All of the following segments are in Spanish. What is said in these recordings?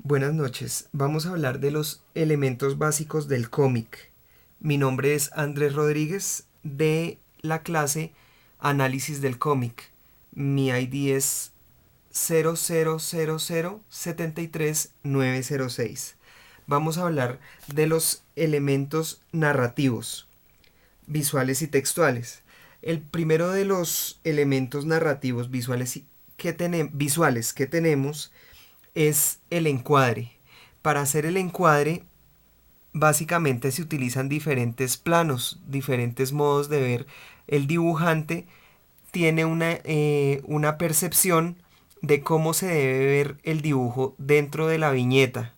Buenas noches. Vamos a hablar de los elementos básicos del cómic. Mi nombre es Andrés Rodríguez de la clase Análisis del cómic. Mi ID es 000073906. Vamos a hablar de los elementos narrativos, visuales y textuales. El primero de los elementos narrativos visuales que tenemos es el encuadre. Para hacer el encuadre, básicamente se utilizan diferentes planos, diferentes modos de ver. El dibujante tiene una percepción de cómo se debe ver el dibujo dentro de la viñeta.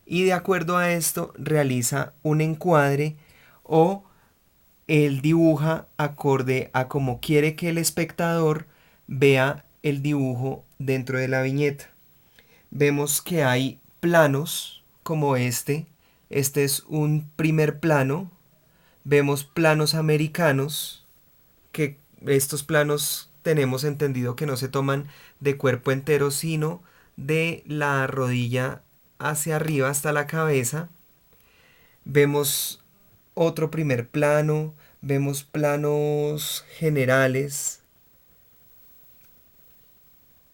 Y de acuerdo a esto realiza un encuadre o él dibuja acorde a cómo quiere que el espectador vea el dibujo dentro de la viñeta. Vemos que hay planos como este. Este es un primer plano. Vemos planos americanos, que estos planos tenemos entendido que no se toman de cuerpo entero, sino de la rodilla hacia arriba hasta la cabeza. Vemos otro primer plano, vemos planos generales.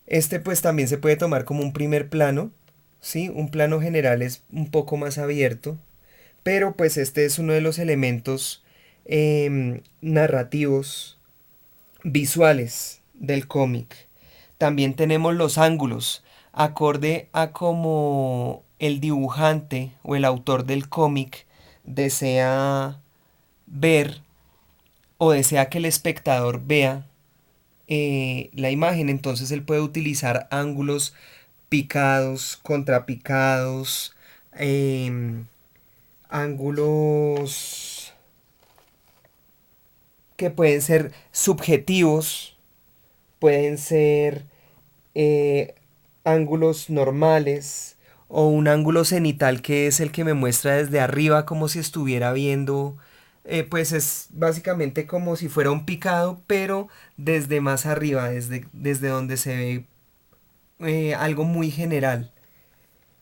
Este pues también se puede tomar como un primer plano, ¿sí? Un plano general es un poco más abierto, pero pues este es uno de los elementos narrativos, visuales del cómic. También tenemos los ángulos, acorde a como el dibujante o el autor del cómic desea ver o desea que el espectador vea la imagen. Entonces él puede utilizar ángulos picados, contrapicados, ángulos que pueden ser subjetivos, pueden ser eh, ángulos normales o un ángulo cenital que es el que me muestra desde arriba como si estuviera viendo, pues es básicamente como si fuera un picado, pero desde más arriba, desde donde se ve algo muy general.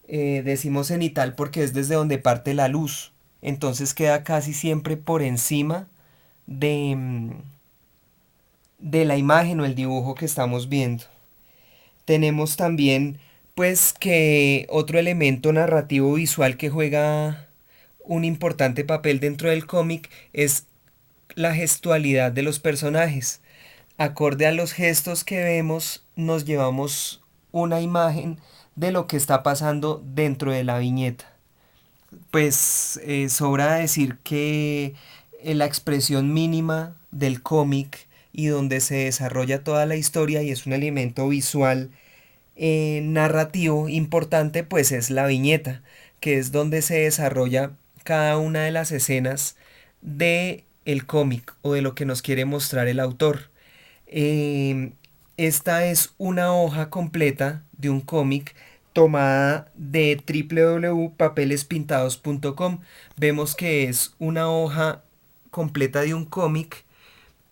Decimos cenital porque es desde donde parte la luz, entonces queda casi siempre por encima de la imagen o el dibujo que estamos viendo. Tenemos también pues que otro elemento narrativo visual que juega un importante papel dentro del cómic es la gestualidad de los personajes. Acorde a los gestos que vemos, nos llevamos una imagen de lo que está pasando dentro de la viñeta. Pues sobra decir que la expresión mínima del cómic y donde se desarrolla toda la historia y es un elemento visual narrativo importante, pues es la viñeta, que es donde se desarrolla cada una de las escenas de el cómic o de lo que nos quiere mostrar el autor. Eh, Esta es una hoja completa de un cómic tomada de www.papelespintados.com. Vemos que es una hoja completa de un cómic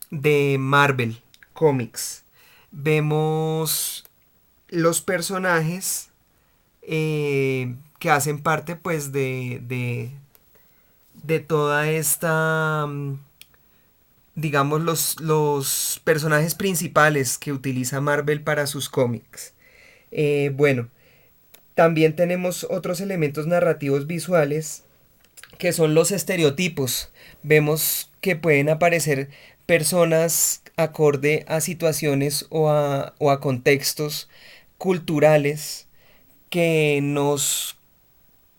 de Marvel Comics. Vemos los personajes que hacen parte pues de toda esta, digamos, los personajes principales que utiliza Marvel para sus cómics. Bueno, también tenemos otros elementos narrativos visuales que son los estereotipos. Vemos que pueden aparecer personas acorde a situaciones o a contextos culturales que nos,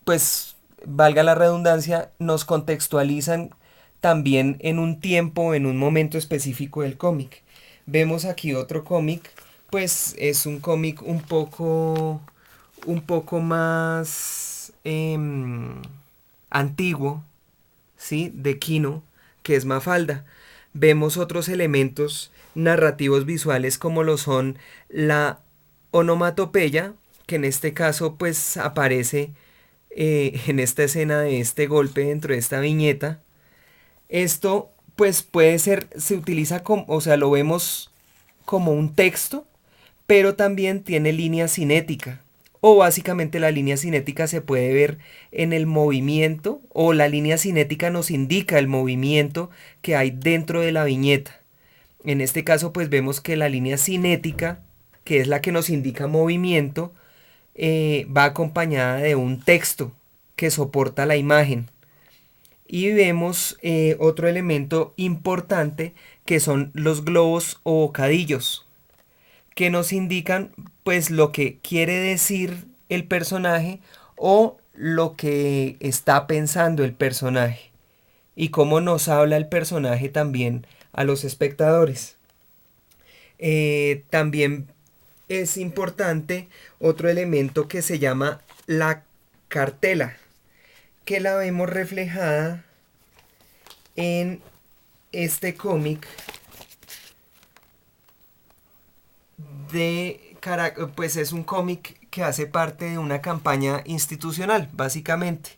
pues, valga la redundancia, nos contextualizan también en un tiempo, en un momento específico del cómic. Vemos aquí otro cómic, pues es un cómic un poco más antiguo, ¿sí? De Kino, que es Mafalda. Vemos otros elementos narrativos visuales como lo son la onomatopeya, que en este caso pues aparece en esta escena de este golpe dentro de esta viñeta. Esto pues puede ser, se utiliza como, o sea, lo vemos como un texto, pero también tiene línea cinética o básicamente la línea cinética se puede ver en el movimiento, o la línea cinética nos indica el movimiento que hay dentro de la viñeta. En este caso pues vemos que la línea cinética, que es la que nos indica movimiento, va acompañada de un texto que soporta la imagen. Y vemos otro elemento importante que son los globos o bocadillos, que nos indican pues lo que quiere decir el personaje o lo que está pensando el personaje y cómo nos habla el personaje también a los espectadores. También es importante otro elemento que se llama la cartela, que la vemos reflejada en este cómic pues es un cómic que hace parte de una campaña institucional, básicamente.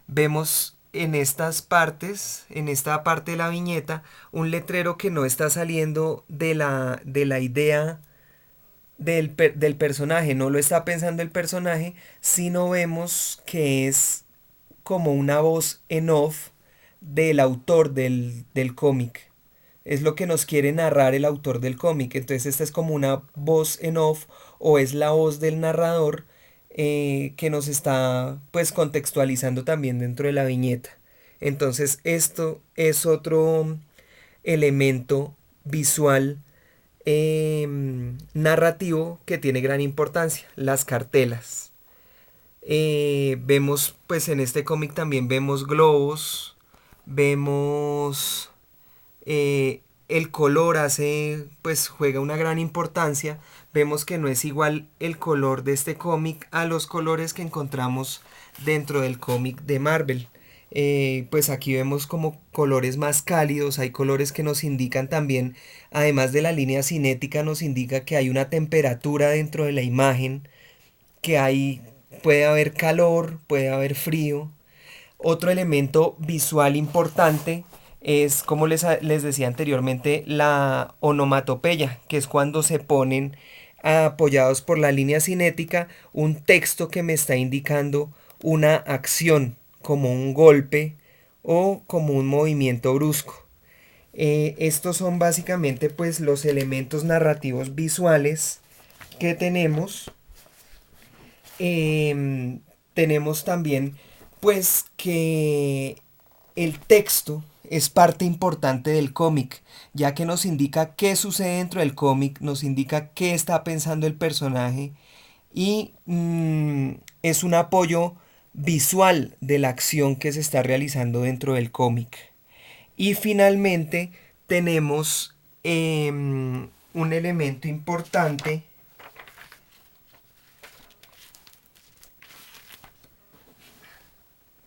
Vemos en estas partes, en esta parte de la viñeta, un letrero que no está saliendo de la idea del personaje, no lo está pensando el personaje, sino vemos que es como una voz en off del autor del cómic. Es lo que nos quiere narrar el autor del cómic. Entonces esta es como una voz en off o es la voz del narrador que nos está pues contextualizando también dentro de la viñeta. Entonces esto es otro elemento visual narrativo que tiene gran importancia, las cartelas. Vemos pues en este cómic también vemos globos, vemos el color pues juega una gran importancia. Vemos que no es igual el color de este cómic a los colores que encontramos dentro del cómic de Marvel. Pues aquí vemos como colores más cálidos, hay colores que nos indican también, además de la línea cinética, nos indica que hay una temperatura dentro de la imagen, puede haber calor, puede haber frío. Otro elemento visual importante es, como les decía anteriormente, la onomatopeya, que es cuando se ponen apoyados por la línea cinética un texto que me está indicando una acción, como un golpe o como un movimiento brusco. Estos son básicamente pues los elementos narrativos visuales que tenemos. Tenemos también pues que el texto es parte importante del cómic, ya que nos indica qué sucede dentro del cómic, nos indica qué está pensando el personaje y es un apoyo visual de la acción que se está realizando dentro del cómic. Y finalmente tenemos un elemento importante